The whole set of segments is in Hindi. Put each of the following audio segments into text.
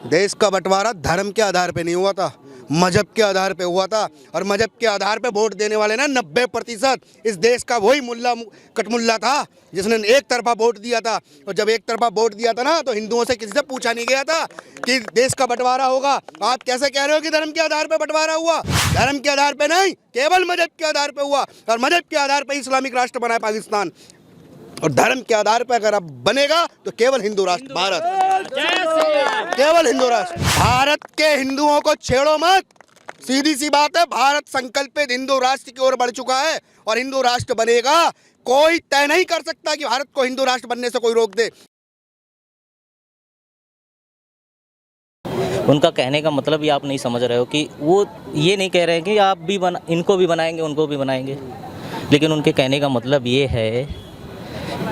देश का बंटवारा धर्म के आधार पे नहीं हुआ था, मजहब के आधार पे हुआ था। और मजहब के आधार पे वोट देने वाले ना 90% इस देश का वही मुल्ला कटमुल्ला था जिसने एक तरफा वोट दिया था। और जब एक तरफा वोट दिया था ना, तो हिंदुओं से किसी से पूछा नहीं गया था कि देश का बंटवारा होगा। आप कैसे कह रहे हो कि धर्म के आधार पे बंटवारा हुआ? धर्म के आधार पे नहीं, केवल मजहब के आधार पे हुआ। और मजहब के आधार पे इस्लामिक राष्ट्र बना है पाकिस्तान, और धर्म के आधार पर अगर अब बनेगा तो केवल हिंदू राष्ट्र भारत, केवल हिंदू राष्ट्र। भारत के हिंदुओं को छेड़ो मत, सीधी सी बात है। भारत संकल्पित हिंदू राष्ट्र की ओर बढ़ चुका है और हिंदू राष्ट्र बनेगा। कोई तय नहीं कर सकता कि भारत को हिंदू राष्ट्र बनने से कोई रोक दे। उनका कहने का मतलब ही आप नहीं समझ रहे हो कि वो ये नहीं कह रहे हैं कि आप भी इनको भी बनाएंगे उनको भी बनाएंगे, लेकिन उनके कहने का मतलब ये है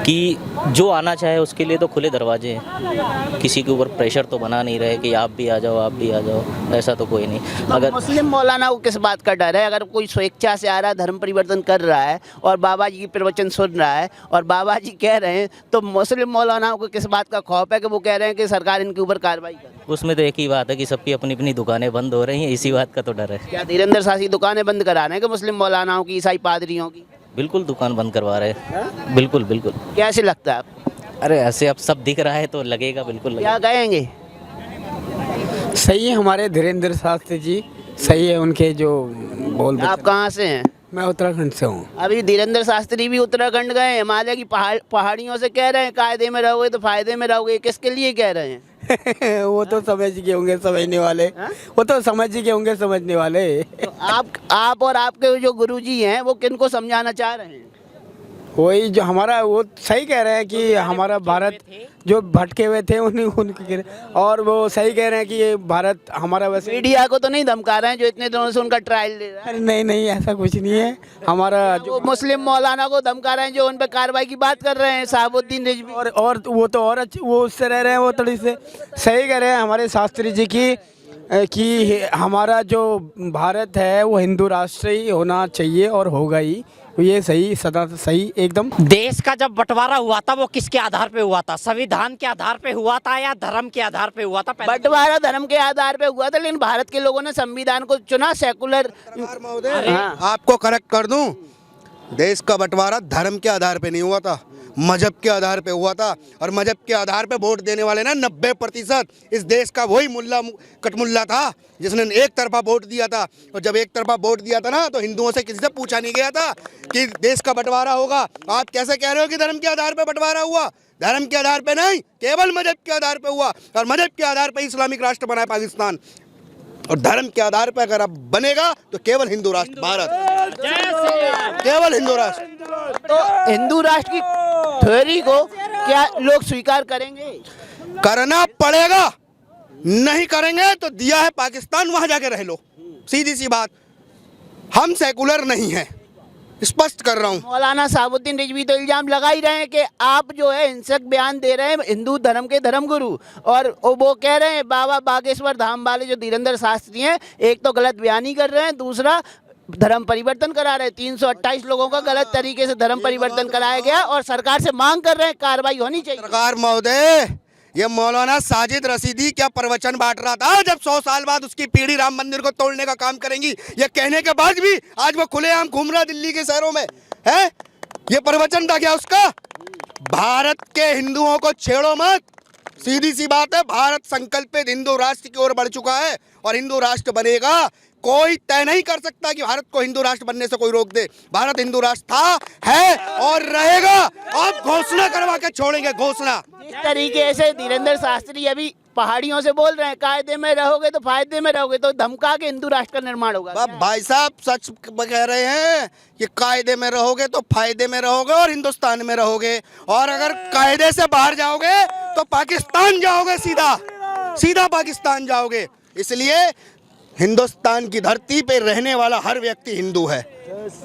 कि जो आना चाहे उसके लिए तो खुले दरवाजे हैं। किसी के ऊपर प्रेशर तो बना नहीं रहे कि आप भी आ जाओ, आप भी आ जाओ, ऐसा तो कोई नहीं। अगर मुस्लिम मौलाना को किस बात का डर है? अगर कोई स्वेच्छा से आ रहा है, धर्म परिवर्तन कर रहा है और बाबा जी की प्रवचन सुन रहा है और बाबा जी कह रहे हैं, तो मुस्लिम मौलाना को किस बात का खौफ है कि वो कह रहे हैं कि सरकार इनके ऊपर कार्रवाई करे? उसमें तो एक ही बात है कि सबकी अपनी अपनी दुकानें बंद हो रही हैं, इसी बात का तो डर है। क्या धीरेन्द्र शासी दुकानें बंद करा रहे हैं कि मुस्लिम मौलानाओं की, ईसाई पादरियों की? बिल्कुल दुकान बंद करवा रहे हैं, बिल्कुल बिल्कुल। कैसे लगता है आपको? अरे ऐसे अब सब दिख रहा है तो लगेगा, बिल्कुल लगेगा। क्या कहेंगे? सही है, हमारे धीरेन्द्र शास्त्री जी सही है, उनके जो बोल। आप कहाँ से हैं? मैं उत्तराखंड से हूँ। अभी धीरेन्द्र शास्त्री भी उत्तराखंड गए, हिमालय की पहाड़ियों से कह रहे हैं कायदे में रहोगे तो फायदे में रहोगे। किसके लिए कह रहे हैं? वो तो समझ गए होंगे समझने वाले, वो तो समझ गए होंगे समझने वाले। तो आप और आपके जो गुरुजी हैं वो किनको समझाना चाह रहे हैं? वही जो हमारा, वो सही कह रहे हैं कि हमारा भारत जो भटके हुए थे उनके, और वो सही कह रहे हैं कि ये भारत हमारा। वैसे मीडिया को तो नहीं धमका रहे हैं जो इतने दिनों से उनका ट्रायल ले रहा है? नहीं नहीं, ऐसा कुछ नहीं है। हमारा वो मुस्लिम मौलाना को धमका रहे हैं जो उन पर कार्रवाई की बात कर रहे हैं, शहाबुद्दीन रिजवी। और वो तो और अच्छे, वो उससे रह रहे हैं, वो थोड़ी से सही कह रहे हैं हमारे शास्त्री जी की कि हमारा जो भारत है वो हिंदू राष्ट्र ही होना चाहिए और होगा ही। ये सही, सदा सही एकदम। देश का जब बंटवारा हुआ था वो किसके आधार पे हुआ था? संविधान के आधार पे हुआ था या धर्म के आधार पे हुआ था? बंटवारा धर्म के आधार पे हुआ था, लेकिन भारत के लोगों ने संविधान को चुना, सेकुलर। हाँ। आपको करेक्ट कर दूं, देश का बंटवारा धर्म के आधार पे नहीं हुआ था, मजहब के आधार पे हुआ था। और मजहब के आधार पे वोट देने वाले ना 90% इस देश का वही मुल्ला कटमुल्ला था जिसने एक तरफा वोट दिया था। और जब एक तरफा वोट दिया था ना, तो हिंदुओं से किसी से पूछा नहीं गया था कि देश का बंटवारा होगा। आप कैसे कह रहे हो कि धर्म के आधार पे बंटवारा हुआ? धर्म के आधार पे नहीं, केवल मजहब के आधार पे हुआ। और मजहब के आधार पे इस्लामिक राष्ट्र बना है पाकिस्तान, और धर्म के आधार पर अगर अब बनेगा तो केवल हिंदू राष्ट्र भारत, केवल हिंदू राष्ट्र। तो हिंदू राष्ट्र की थ्योरी को क्या लोग स्वीकार करेंगे? करना पड़ेगा, नहीं करेंगे तो दिया है पाकिस्तान, वहां जाके रह लो। सीधी सी बात, हम सेकुलर नहीं हैं, स्पष्ट कर रहा हूँ। मौलाना शहाबुद्दीन रिजवी तो इल्जाम लगा ही रहे हैं कि आप जो है हिंसक बयान दे रहे हैं हिंदू धर्म के धर्मगुरु, और वो कह रहे हैं बाबा बागेश्वर धाम वाले जो धीरेन्द्र शास्त्री हैं, एक तो गलत बयानी कर रहे हैं, दूसरा धर्म परिवर्तन करा रहे हैं। 328 लोगों का गलत तरीके से धर्म परिवर्तन कराया गया और सरकार से मांग कर रहे हैं कार्रवाई होनी चाहिए। सरकार महोदय, ये मौलाना साजिद रशीदी क्या प्रवचन बांट रहा था जब 100 साल बाद उसकी पीढ़ी राम मंदिर को तोड़ने का काम करेंगी? ये कहने के बाद भी आज वो खुलेआम घूम रहा दिल्ली के शहरों में है। ये प्रवचन था क्या उसका? भारत के हिंदुओं को छेड़ो मत, सीधी सी बात है। भारत संकल्पित हिंदू राष्ट्र की ओर बढ़ चुका है और हिंदू राष्ट्र बनेगा। कोई तय नहीं कर सकता कि भारत को हिंदू राष्ट्र बनने से कोई रोक दे। भारत हिंदू राष्ट्र था, है और रहेगा। आप घोषणा करवा के छोड़ेंगे, घोषणा। जिस तरीके से धीरेन्द्र शास्त्री अभी पहाड़ियों से बोल रहे हैं कायदे में रहोगे तो फायदे में रहोगे, तो धमका के हिंदू राष्ट्र का निर्माण होगा। भाई साहब सच कह रहे हैं कि कायदे में रहोगे तो फायदे में रहोगे और हिंदुस्तान में रहोगे, और अगर कायदे से बाहर जाओगे तो पाकिस्तान जाओगे, सीधा सीधा पाकिस्तान जाओगे। इसलिए हिंदुस्तान की धरती पे रहने वाला हर व्यक्ति हिंदू है।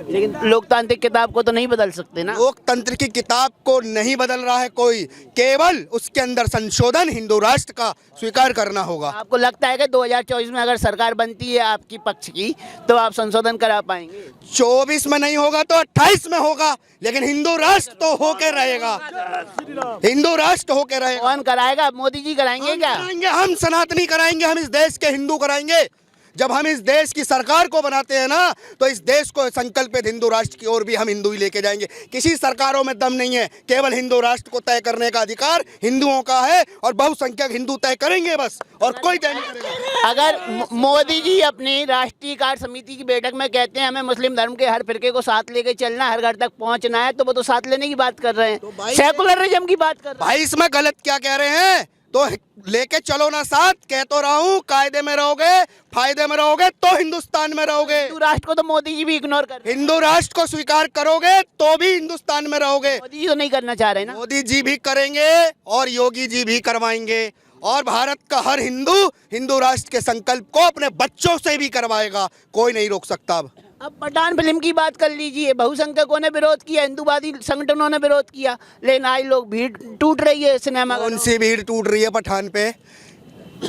लेकिन लोकतांत्रिक किताब को तो नहीं बदल सकते ना। लोकतंत्र की किताब को नहीं बदल रहा है कोई, केवल उसके अंदर संशोधन हिंदू राष्ट्र का स्वीकार करना होगा। आपको लगता है कि 2024 में अगर सरकार बनती है आपकी पक्ष की तो आप संशोधन करा पाएंगे? 24 में नहीं होगा तो 28 में होगा, लेकिन हिंदू राष्ट्र तो होके रहेगा, हिंदू राष्ट्र होके रहेगा। कौन कराएगा? मोदी जी कराएंगे क्या? कराएंगे, हम सनातनी कराएंगे, हम इस देश के हिंदू कराएंगे। जब हम इस देश की सरकार को बनाते हैं ना, तो इस देश को संकल्पित हिंदू राष्ट्र की ओर भी हम हिंदू ही लेके जाएंगे। किसी सरकारों में दम नहीं है, केवल हिंदू राष्ट्र को तय करने का अधिकार हिंदुओं का है और बहुसंख्यक हिंदू तय करेंगे बस, और कोई तय नहीं करेगा। अगर मोदी जी अपनी राष्ट्रीय कार्य समिति की बैठक में कहते हैं हमें मुस्लिम धर्म के हर फिरके को साथ लेके चलना, हर घर तक पहुंचना है, तो वो तो साथ लेने की बात कर रहे हैं, सेकुलरिज्म की बात कर रहे हैं। भाई इसमें गलत क्या कह रहे हैं? तो लेके चलो ना साथ, कह तो रहा हूँ, कायदे में रहोगे, फायदे में रहोगे तो हिंदुस्तान में रहोगे। हिंदू राष्ट्र को तो मोदी जी भी इग्नोर कर रहे हैं। हिंदू राष्ट्र को स्वीकार करोगे तो भी हिंदुस्तान में रहोगे। मोदी जी तो नहीं करना चाह रहे ना। मोदी जी भी करेंगे और योगी जी भी करवाएंगे, और भारत का हर हिंदू हिंदू राष्ट्र के संकल्प को अपने बच्चों से भी करवाएगा, कोई नहीं रोक सकता। अब पठान फिल्म की बात कर लीजिए, बहुसंख्यकों ने विरोध किया, हिंदूवादी संगठनों ने विरोध किया, लेकिन आज लोग भीड़ टूट रही है सिनेमा कौन सी भीड़ टूट रही है पठान पे?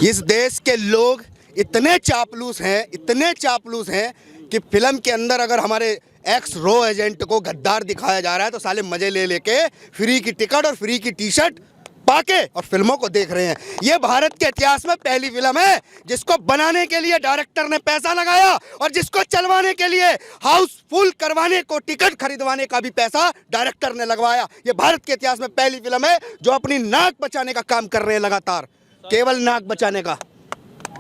इस देश के लोग इतने चापलूस हैं, इतने चापलूस हैं कि फिल्म के अंदर अगर हमारे एक्स रो एजेंट को गद्दार दिखाया जा रहा है तो साले मजे ले लेके फ्री की टिकट और फ्री की टी शर्ट पाके और फिल्मों को देख रहे हैं। ये भारत के इतिहास में पहली फिल्म है जिसको बनाने के लिए डायरेक्टर ने पैसा लगाया और जिसको चलवाने के लिए, हाउसफुल करवाने को, टिकट खरीदवाने का भी पैसा डायरेक्टर ने लगवाया। ये भारत के इतिहास में पहली फिल्म है जो अपनी नाक बचाने का काम कर रहे हैं, लगातार केवल नाक बचाने का।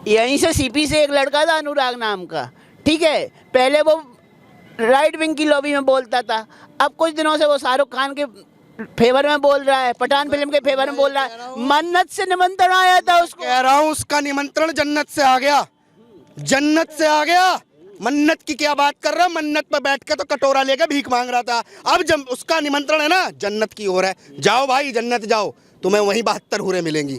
यहीं से सीपी से एक लड़का था अनुराग नाम का, ठीक है, पहले वो राइट विंग की लॉबी में बोलता था, अब कुछ दिनों से वो शाहरुख खान के फेवर में बोल रहा है, पठान फिल्म के फेवर में बोल रहा है। मन्नत से निमंत्रण आया था उसको, कह रहा हूं उसका निमंत्रण जन्नत से आ गया, जन्नत से आ गया। मन्नत की क्या बात कर रहा है? मन्नत पर बैठ के तो कटोरा लेकर भीख मांग रहा था, अब जब उसका निमंत्रण है ना जन्नत की ओर है, जाओ भाई जन्नत जाओ, तुम्हें वहीं 72 हूरें मिलेंगी।